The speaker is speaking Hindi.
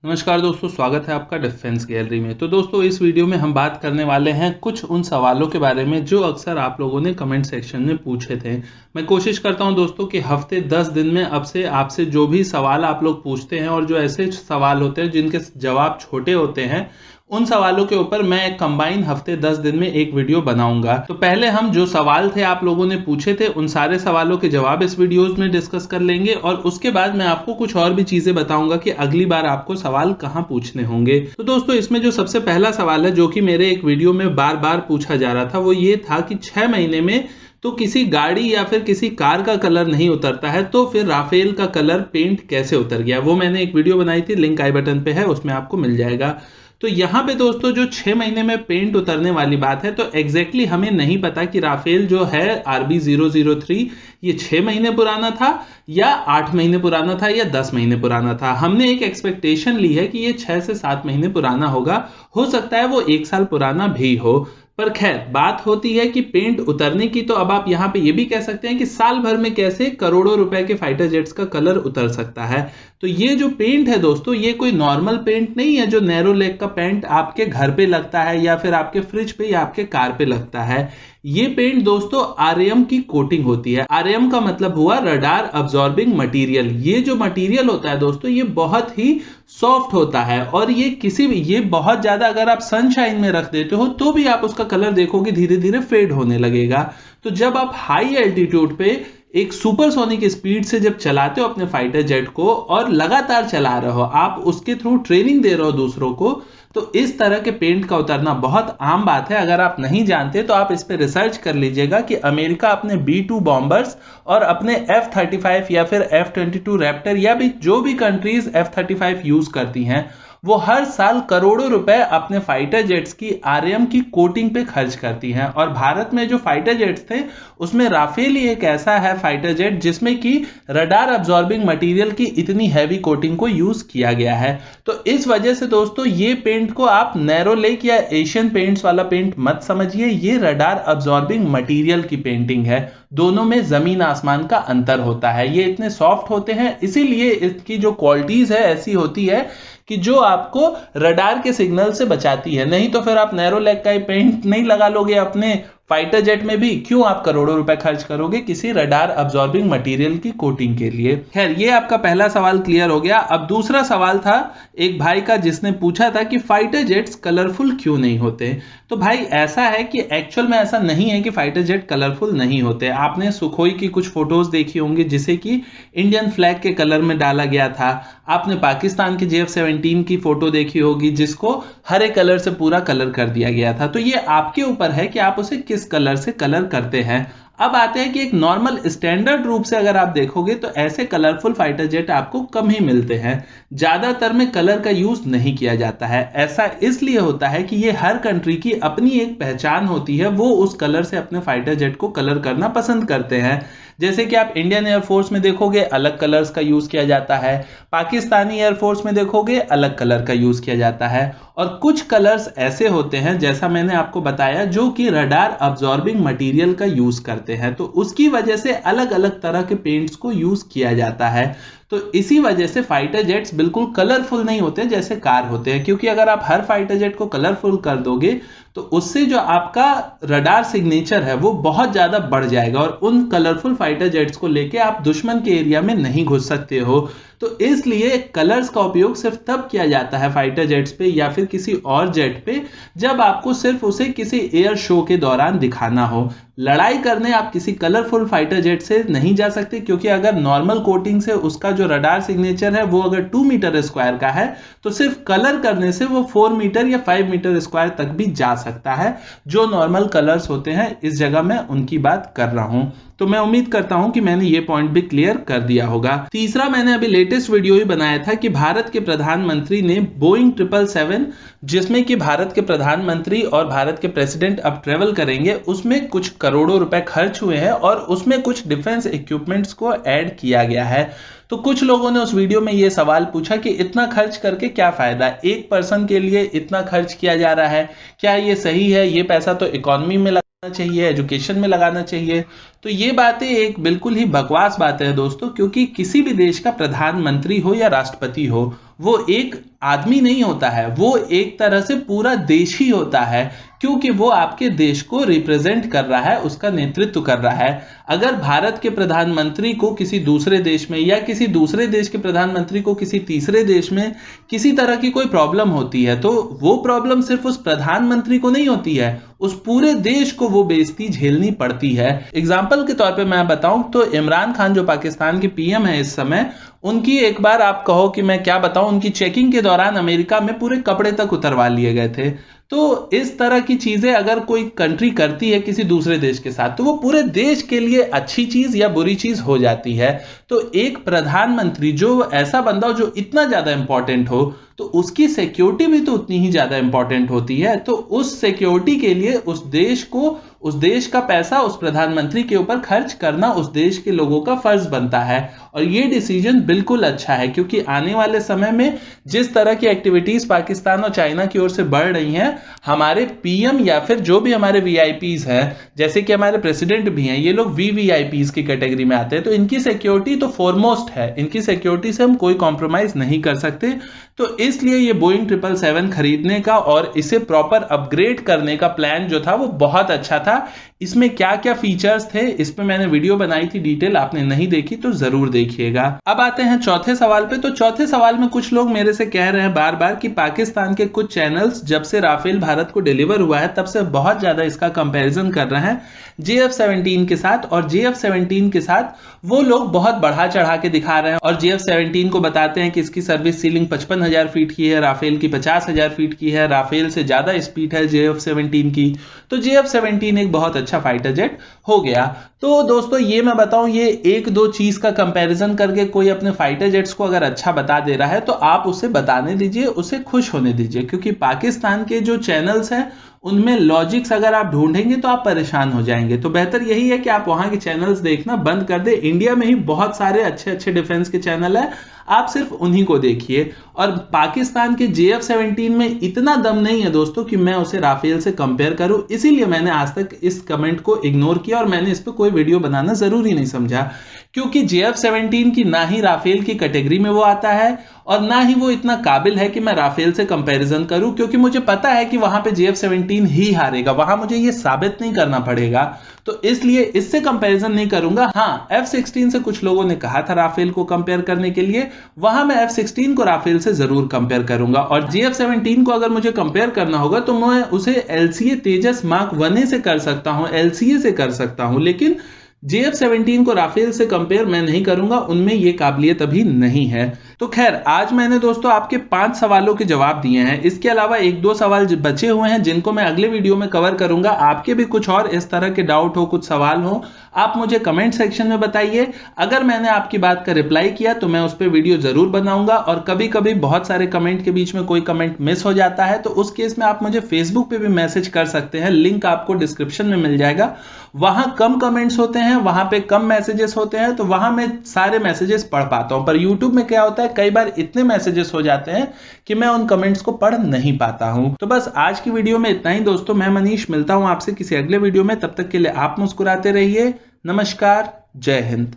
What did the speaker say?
नमस्कार दोस्तों, स्वागत है आपका डिफेंस गैलरी में। तो दोस्तों, इस वीडियो में हम बात करने वाले हैं कुछ उन सवालों के बारे में जो अक्सर आप लोगों ने कमेंट सेक्शन में पूछे थे। मैं कोशिश करता हूं दोस्तों कि हफ्ते 10 दिन में अब से आपसे जो भी सवाल आप लोग पूछते हैं और जो ऐसे सवाल होते हैं जिनके जवाब छोटे होते हैं, उन सवालों के ऊपर मैं एक कंबाइन हफ्ते 10 दिन में एक वीडियो बनाऊंगा। तो पहले हम जो सवाल थे आप लोगों ने पूछे थे, उन सारे सवालों के जवाब इस वीडियोस में डिस्कस कर लेंगे और उसके बाद मैं आपको कुछ और भी चीजें बताऊंगा कि अगली बार आपको सवाल कहां पूछने होंगे। तो दोस्तों, इसमें जो सबसे पहला सवाल है जो कि मेरे एक वीडियो में बार बार पूछा जा रहा था, वो ये था कि 6 महीने में तो किसी गाड़ी या फिर किसी कार का कलर नहीं उतरता है, तो फिर राफेल का कलर पेंट कैसे उतर गया। वो मैंने एक वीडियो बनाई थी, लिंक आई बटन पे है, उसमें आपको मिल जाएगा। तो यहाँ पे दोस्तों जो 6 महीने में पेंट उतरने वाली बात है, तो एग्जैक्टली हमें नहीं पता कि राफेल जो है RB003 ये 6 महीने पुराना था या 8 महीने पुराना था या 10 महीने पुराना था। हमने एक एक्सपेक्टेशन ली है कि ये 6 से 7 महीने पुराना होगा, हो सकता है वो 1 साल पुराना भी हो। पर खैर, बात होती है कि पेंट उतरने की, तो अब आप यहाँ पे ये भी कह सकते हैं कि साल भर में कैसे करोड़ों रुपए के फाइटर जेट्स का कलर उतर सकता है। तो ये जो पेंट है दोस्तों, ये कोई नॉर्मल पेंट नहीं है जो नैरो लेग का पेंट आपके घर पे लगता है या फिर आपके फ्रिज पे या आपके कार पे लगता है। ये पेंट दोस्तों RAM की कोटिंग होती है। RAM का मतलब हुआ रडार अब्सॉर्बिंग मटेरियल। ये जो मटेरियल होता है दोस्तों, ये बहुत ही सॉफ्ट होता है और ये बहुत ज्यादा अगर आप सनशाइन में रख देते हो तो भी आप उसका कलर देखोगे धीरे धीरे फेड होने लगेगा। तो जब आप हाई एल्टीट्यूड पे एक सुपरसोनिक स्पीड से जब चलाते हो अपने फाइटर जेट को और लगातार चला रहे हो, आप उसके थ्रू ट्रेनिंग दे रहे हो दूसरों को, तो इस तरह के पेंट का उतरना बहुत आम बात है। अगर आप नहीं जानते तो आप इस पे रिसर्च कर लीजिएगा कि अमेरिका अपने B-2 बॉम्बर्स और अपने F-35 या फिर F-22 रैप्टर या भी जो भी कंट्रीज F-35 यूज करती हैं, वो हर साल करोड़ों रुपए अपने फाइटर जेट्स की RAM की कोटिंग पे खर्च करती हैं। और भारत में जो फाइटर जेट्स थे उसमें राफेल ही एक ऐसा है फाइटर जेट जिसमें कि रडार अब्सॉर्बिंग मटेरियल की इतनी हैवी कोटिंग को यूज किया गया है। तो इस वजह से दोस्तों, ये पेंट को आप नैरो लेक या एशियन पेंट्स वाला पेंट मत समझिए। ये रडार अब्सॉर्बिंग मटेरियल की पेंटिंग है। दोनों में जमीन आसमान का अंतर होता है। ये इतने सॉफ्ट होते हैं, इसीलिए इसकी जो क्वालिटीज है ऐसी होती है कि जो आपको रडार के सिग्नल से बचाती है। नहीं तो फिर आप नैरो लेग का पेंट नहीं लगा लोगे अपने फाइटर जेट में भी, क्यों आप करोड़ों रुपए खर्च करोगे किसी रडार अब्सॉर्बिंग मटेरियल की कोटिंग के लिए। खैर, ये आपका पहला सवाल क्लियर हो गया। अब दूसरा सवाल था एक भाई का जिसने पूछा था कि फाइटर जेट्स कलरफुल क्यों नहीं होते। तो भाई ऐसा है कि एक्चुअल में ऐसा नहीं है कि फाइटर जेट कलरफुल नहीं होते। आपने सुखोई की कुछ फोटोज देखी होंगी जिसे कि इंडियन फ्लैग के कलर में डाला गया था। आपने पाकिस्तान के JF-17 की फोटो देखी होगी जिसको हरे कलर से पूरा कलर कर दिया गया था। तो ये आपके ऊपर है कि आप उसे किस कलर से कलर करते हैं। अब आते हैं कि एक नॉर्मल स्टैंडर्ड रूप से अगर आप देखोगे तो ऐसे कलरफुल फाइटर जेट आपको कम ही मिलते हैं। ज्यादातर में कलर का यूज नहीं किया जाता है। ऐसा इसलिए होता है कि ये हर कंट्री की अपनी एक पहचान होती है, वो उस कलर से अपने फाइटर जेट को कलर करना पसंद करते हैं। जैसे कि आप इंडियन एयरफोर्स में देखोगे अलग कलर्स का यूज किया जाता है, पाकिस्तानी एयरफोर्स में देखोगे अलग कलर का यूज किया जाता है। और कुछ कलर्स ऐसे होते हैं, जैसा मैंने आपको बताया, जो कि रडार अब्सॉर्बिंग मटेरियल का यूज करते हैं, तो उसकी वजह से अलग अलग तरह के पेंट्स को यूज किया जाता है। तो इसी वजह से फाइटर जेट्स बिल्कुल कलरफुल नहीं होते जैसे कार होते हैं, क्योंकि अगर आप हर फाइटर जेट को कलरफुल कर दोगे तो उससे जो आपका रडार सिग्नेचर है वो बहुत ज्यादा बढ़ जाएगा और उन कलरफुल फाइटर जेट्स को लेके आप दुश्मन के एरिया में नहीं घुस सकते हो। तो इसलिए कलर्स का उपयोग सिर्फ तब किया जाता है फाइटर जेट्स पे या फिर किसी और जेट पे जब आपको सिर्फ उसे किसी एयर शो के दौरान दिखाना हो। लड़ाई करने आप किसी कलरफुल फाइटर जेट से नहीं जा सकते, क्योंकि अगर नॉर्मल कोटिंग से उसका जो रडार सिग्नेचर है वो अगर 2 मीटर स्क्वायर का है तो सिर्फ कलर करने से वो 4 मीटर या 5 मीटर स्क्वायर तक भी जा सकता है। जो नॉर्मल कलर्स होते हैं, इस जगह मैं उनकी बात कर रहा हूं। तो मैं उम्मीद करता हूं कि मैंने ये पॉइंट भी क्लियर कर दिया होगा। तीसरा, मैंने अभी लेटेस्ट वीडियो ही बनाया था कि भारत के प्रधानमंत्री ने बोइंग 777, जिसमें कि भारत के प्रधानमंत्री और भारत के प्रेसिडेंट अब ट्रेवल करेंगे, उसमें कुछ करोड़ों रुपए खर्च हुए हैं और उसमें कुछ डिफेंस इक्विपमेंट्स को ऐड किया गया है। तो कुछ लोगों ने उस वीडियो में ये सवाल पूछा कि इतना खर्च करके क्या फायदा, एक पर्सन के लिए इतना खर्च किया जा रहा है, क्या ये सही है? ये पैसा तो इकोनॉमी में लगाना चाहिए, एजुकेशन में लगाना चाहिए। तो ये बातें एक बिल्कुल ही बकवास बात है दोस्तों, क्योंकि किसी भी देश का प्रधानमंत्री हो या राष्ट्रपति हो, वो एक आदमी नहीं होता है, वो एक तरह से पूरा देश ही होता है, क्योंकि वो आपके देश को रिप्रेजेंट कर रहा है, उसका नेतृत्व कर रहा है। अगर भारत के प्रधानमंत्री को किसी दूसरे देश में या किसी दूसरे देश के प्रधानमंत्री को किसी तीसरे देश में किसी तरह की कोई प्रॉब्लम होती है, तो वो प्रॉब्लम सिर्फ उस प्रधानमंत्री को नहीं होती है, उस पूरे देश को वो बेइज्जती झेलनी पड़ती है। एग्जाम्पल के तौर पे मैं बताऊं तो इमरान खान जो पाकिस्तान के पीएम है इस समय, उनकी एक बार आप कहो कि मैं क्या बताऊं, उनकी चेकिंग के दौरान अमेरिका में पूरे कपड़े तक उतरवा लिए गए थे। तो इस तरह की चीजें अगर कोई कंट्री करती है किसी दूसरे देश के साथ, तो वो पूरे देश के लिए अच्छी चीज या बुरी चीज हो जाती है। तो एक प्रधानमंत्री जो ऐसा बंदा हो जो इतना ज्यादा इंपॉर्टेंट हो, तो उसकी सिक्योरिटी भी तो उतनी ही ज्यादा इंपॉर्टेंट होती है। तो उस सिक्योरिटी के लिए उस देश को, उस देश का पैसा उस प्रधानमंत्री के ऊपर खर्च करना उस देश के लोगों का फर्ज बनता है। और ये डिसीजन बिल्कुल अच्छा है, क्योंकि आने वाले समय में जिस तरह की एक्टिविटीज पाकिस्तान और चाइना की ओर से बढ़ रही हैं, हमारे पीएम या फिर जो भी हमारे वीआईपीज हैं, जैसे कि हमारे प्रेसिडेंट भी हैं, ये लोग वीवीआईपीज की कैटेगरी में आते हैं, तो इनकी सिक्योरिटी तो फॉरमोस्ट है, इनकी सिक्योरिटी से हम कोई कॉम्प्रोमाइज नहीं कर सकते। तो इसलिए ये बोइंग 777 खरीदने का और इसे प्रॉपर अपग्रेड करने का प्लान जो था वो बहुत अच्छा था। इसमें क्या क्या फीचर्स थे इस पे मैंने वीडियो बनाई थी डिटेल, आपने नहीं देखी तो जरूर देखिएगा। अब आते हैं चौथे सवाल पे। तो चौथे सवाल में कुछ लोग मेरे से कह रहे हैं बार बार कि पाकिस्तान के कुछ चैनल्स जब से राफेल भारत को डिलीवर हुआ है तब से बहुत ज्यादा इसका कंपैरिजन कर रहे हैं JF-17 के साथ, और JF-17 के साथ वो लोग बहुत बढ़ा चढ़ा के दिखा रहे हैं और JF-17 को बताते हैं कि इसकी सर्विस सीलिंग 55,000 फीट की है, राफेल की 50,000 फीट की है, राफेल से ज्यादा स्पीड है JF-17 की। तो JF-17 एक बहुत अच्छा फाइटर जेट हो गया। तो दोस्तों ये मैं बताऊं, ये एक दो चीज का कंपैरिजन करके कोई अपने फाइटर जेट्स को अगर अच्छा बता दे रहा है तो आप उसे बताने दीजिए, उसे खुश होने दीजिए, क्योंकि पाकिस्तान के जो चैनल्स हैं उनमें लॉजिक्स अगर आप ढूंढेंगे तो आप परेशान हो जाएंगे। तो बेहतर यही है कि आप वहां के चैनल्स देखना बंद कर दे। इंडिया में ही बहुत सारे अच्छे अच्छे डिफेंस के चैनल है, आप सिर्फ उन्हीं को देखिए। और पाकिस्तान के JF-17 में इतना दम नहीं है दोस्तों कि मैं उसे राफेल से कंपेयर करूं, इसीलिए मैंने आज तक इस कमेंट को इग्नोर किया और मैंने इस पर कोई वीडियो बनाना जरूरी नहीं समझा, क्योंकि JF-17 की ना ही राफेल की कैटेगरी में वो आता है और ना ही वो इतना काबिल है कि मैं राफेल से कंपैरिजन करूं, क्योंकि मुझे पता है कि वहां पे JF-17 ही हारेगा, वहां मुझे ये साबित नहीं करना पड़ेगा। तो इसलिए इससे कंपैरिजन नहीं करूंगा। हाँ, F-16 से कुछ लोगों ने कहा था राफेल को कंपेयर करने के लिए, वहां मैं F-16 को राफेल से जरूर कंपेयर करूंगा। और JF-17 को अगर मुझे कंपेयर करना होगा तो मैं उसे LCA तेजस मार्क 1A से कर सकता हूं, LCA से कर सकता हूं, लेकिन JF-17 को राफेल से कंपेयर मैं नहीं करूंगा, उनमें ये काबिलियत अभी नहीं है। तो खैर, आज मैंने दोस्तों आपके 5 सवालों के जवाब दिए हैं। इसके अलावा एक दो सवाल बचे हुए हैं जिनको मैं अगले वीडियो में कवर करूंगा। आपके भी कुछ और इस तरह के डाउट हो, कुछ सवाल हो, आप मुझे कमेंट सेक्शन में बताइए। अगर मैंने आपकी बात का रिप्लाई किया तो मैं उस पर वीडियो जरूर बनाऊंगा। और कभी कभी बहुत सारे कमेंट के बीच में कोई कमेंट मिस हो जाता है, तो उस केस में आप मुझे फेसबुक पे भी मैसेज कर सकते हैं, लिंक आपको डिस्क्रिप्शन में मिल जाएगा। वहां कम कमेंट्स होते हैं, वहां पे कम मैसेजेस होते हैं, तो वहां मैं सारे मैसेजेस पढ़ पाता हूं। पर यूट्यूब में क्या होता है, कई बार इतने मैसेजेस हो जाते हैं कि मैं उन कमेंट्स को पढ़ नहीं पाता हूं। तो बस आज की वीडियो में इतना ही दोस्तों। मैं मनीष, मिलता हूं आपसे किसी अगले वीडियो में। तब तक के लिए आप मुस्कुराते रहिए। नमस्कार, जय हिंद।